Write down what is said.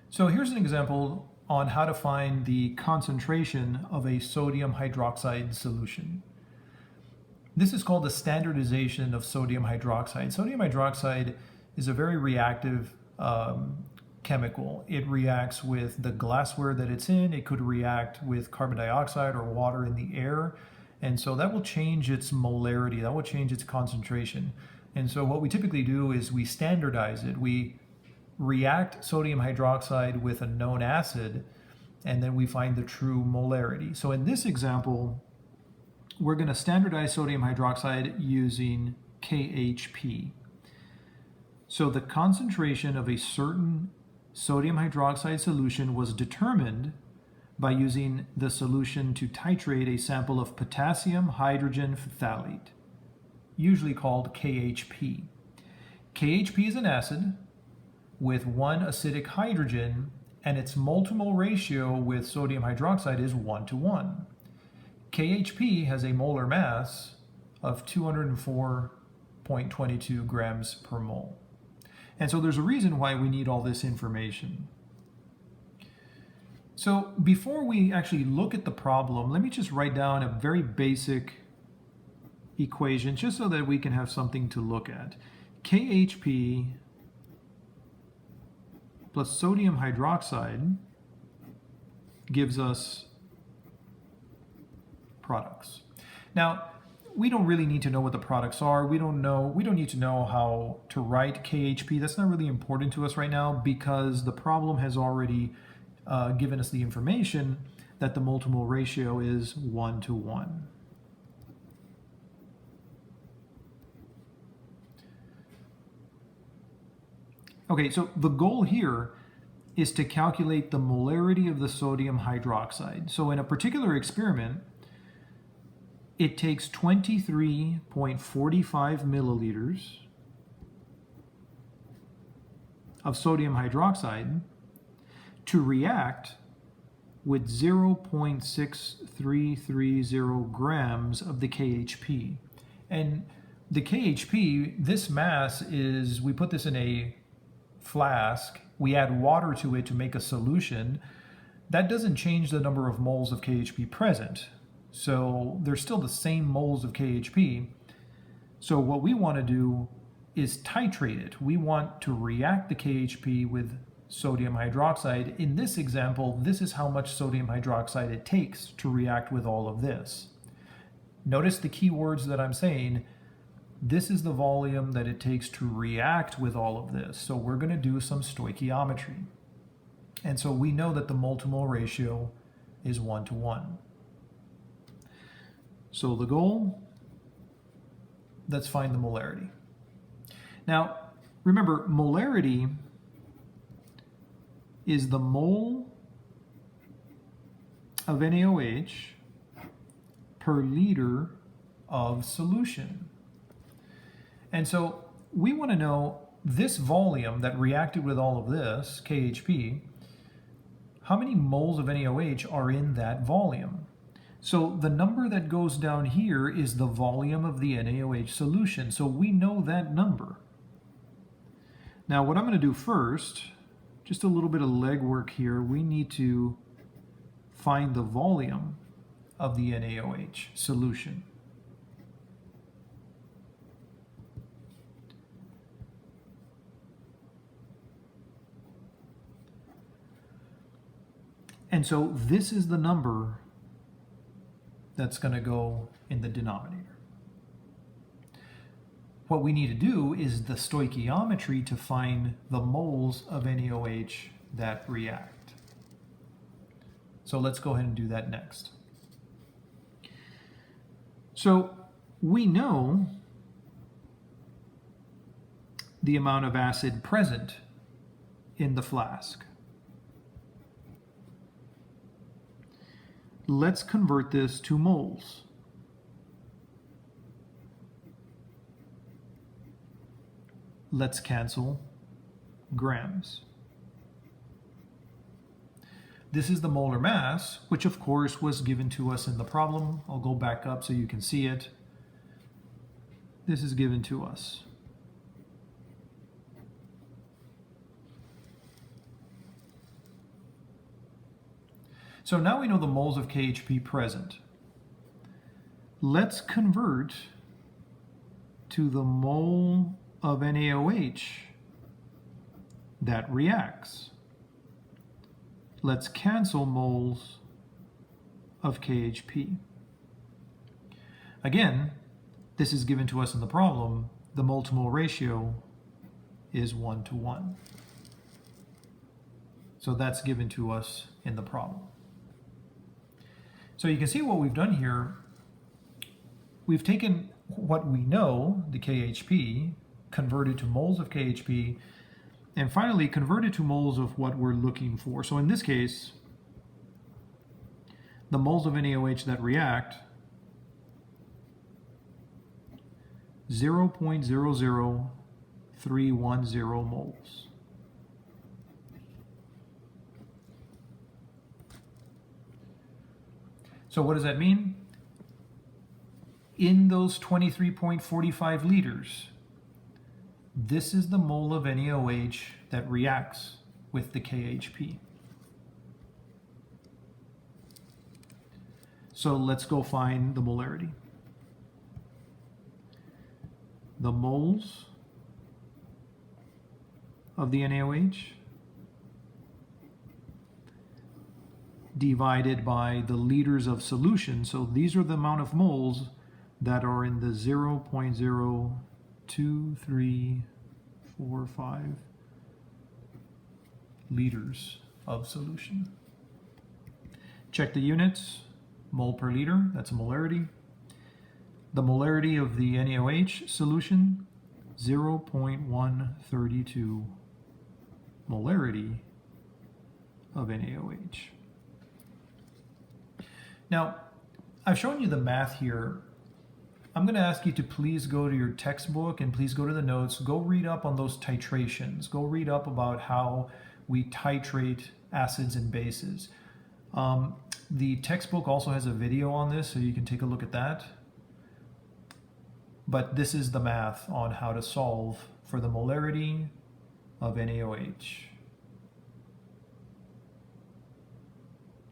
So here's an example on how to find the concentration of a sodium hydroxide solution. This is called the standardization of sodium hydroxide. Sodium hydroxide is a very reactive chemical. It reacts with the glassware that it's in. It could react with carbon dioxide or water in the air. And so that will change its molarity, that will change its concentration. And so what we typically do is we standardize it. We react sodium hydroxide with a known acid, and then we find the true molarity. So in this example, we're going to standardize sodium hydroxide using KHP. So the concentration of a certain sodium hydroxide solution was determined by using the solution to titrate a sample of potassium hydrogen phthalate, usually called KHP. KHP is an acid with one acidic hydrogen, and its molar ratio with sodium hydroxide is 1:1. KHP has a molar mass of 204.22 grams per mole. And so there's a reason why we need all this information. So before we actually look at the problem, let me just write down a very basic equation just so that we can have something to look at. KHP plus sodium hydroxide gives us products. Now, we don't really need to know what the products are. We don't need to know how to write KHP. That's not really important to us right now because the problem has already given us the information that the mole-to-mole ratio is 1:1. Okay, so the goal here is to calculate the molarity of the sodium hydroxide. So in a particular experiment, it takes 23.45 milliliters of sodium hydroxide to react with 0.6330 grams of the KHP. And the KHP, this mass is, we put this in a flask, we add water to it to make a solution. That doesn't change the number of moles of KHP present. So there's still the same moles of KHP. So what we want to do is titrate it. We want to react the KHP with sodium hydroxide. In this example, this is how much sodium hydroxide it takes to react with all of this. Notice the key words that I'm saying. This is the volume that it takes to react with all of this. So we're going to do some stoichiometry. And so we know that the mole-to-mole ratio is 1:1. So the goal, let's find the molarity. Now, remember, molarity is the mole of NaOH per liter of solution. And so we want to know this volume that reacted with all of this, KHP, how many moles of NaOH are in that volume? So the number that goes down here is the volume of the NaOH solution. So we know that number. Now what I'm going to do first, just a little bit of legwork here, we need to find the volume of the NaOH solution. And so this is the number that's going to go in the denominator. What we need to do is the stoichiometry to find the moles of NaOH that react. So let's go ahead and do that next. So we know the amount of acid present in the flask. Let's convert this to moles. Let's cancel grams. This is the molar mass, which of course was given to us in the problem. I'll go back up so you can see it. This is given to us. So now we know the moles of KHP present. Let's convert to the mole of NaOH that reacts. Let's cancel moles of KHP. Again, this is given to us in the problem. The mole-to-mole ratio is 1:1. So that's given to us in the problem. So you can see what we've done here. We've taken what we know, the KHP, converted to moles of KHP, and finally converted to moles of what we're looking for. So in this case, the moles of NaOH that react, 0.00310 moles. So what does that mean? In those 23.45 liters, this is the mole of NaOH that reacts with the KHP. So let's go find the molarity. The moles of the NaOH divided by the liters of solution. So these are the amount of moles that are in the 0.02345 liters of solution. Check the units. Mole per liter, that's a molarity. The molarity of the NaOH solution, 0.132 molarity of NaOH. Now, I've shown you the math here. I'm going to ask you to please go to your textbook and please go to the notes. Go read up on those titrations. Go read up about how we titrate acids and bases. The textbook also has a video on this, so you can take a look at that. But this is the math on how to solve for the molarity of NaOH.